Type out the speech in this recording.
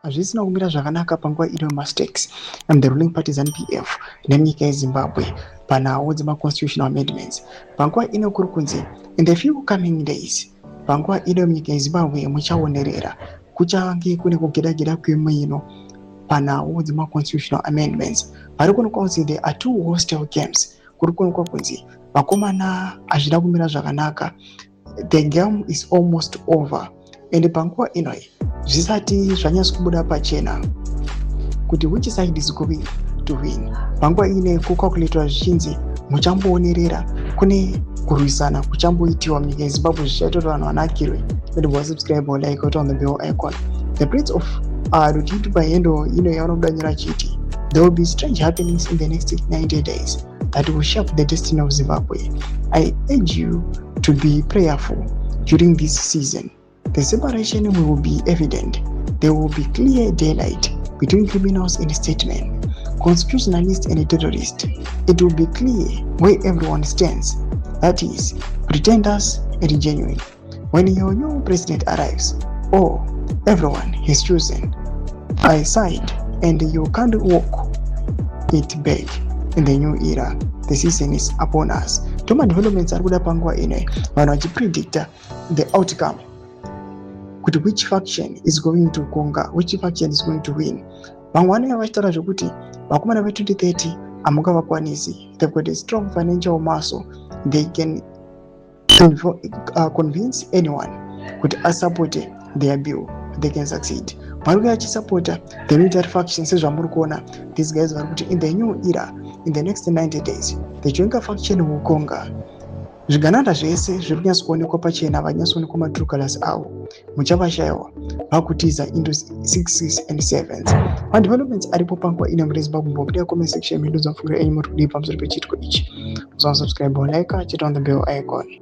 hazvisina kumira zvakanaka panguva ino mistakes and the ruling party ZANU-PF nenyika yeZimbabwe panhau dzema-constitutional amendments. Panguva ino kuri kunzi in the few coming days, panguva ino munyika yeZimbabwe muchaonerera kuchange kune kugeda-geda kwemwino panhau dzema-constitutional amendments. Pari kuno kunzi there are two hostile games. Kuri kuno kunzi vakomana hazvina kumira zvakanaka. The game is almost over. And panguva inoi zvisati zvanyatsokubuda pachena kuti which side is going to win. Panguva ine kukalkuletwa zvichinzi muchamboonerera kune kurwisana kuchamboitiwa munyika yeZimbabwe zvichaita kuti vanhu vanakirwe. Subscribe or like on the bell icon. The prince of YouTube yendo ino yaanodanyira chiti there will be strange happenings in the next 90 days that will shape the destiny of Zimbabwe. I urge you to be prayerful during this season. The separation will be evident. There will be clear daylight between criminals and statesmen, constitutionalists and terrorists. It will be clear where everyone stands, that is, pretenders and genuine. When your new president arrives, everyone has chosen a side and you can't walk it back in the new era. The season is upon us. Toma developments are kuda panguva ine vanhu vachipredicta the outcome kuti which faction is going to conquer, which faction is going to win. Vamwe vanenge vachitaura zvokuti vakomana ve2030 hamungavakwanisi. They've got a strong financial muscle. They can convince anyone kuti asupporte their bill. They can succeed. Vari vachisupporta the military faction sezvamuri kuona these guys vari kuti in the new era, in the next 90 days, the Chwenga faction will conquer. Zvigananda zvese zviri kunyatsokuonekwa pachena vanyatsoonekwa matrue colors avo muchavashayiwa vakutiza into 6s and 7s. Madevelopments aripo panguva ino muri Zimbabwe. Mbobuda comment section medu dzamufungiro enyu muri kudii pamusoro pechitiko ichi. Subscribe or like, chita on the bell icon.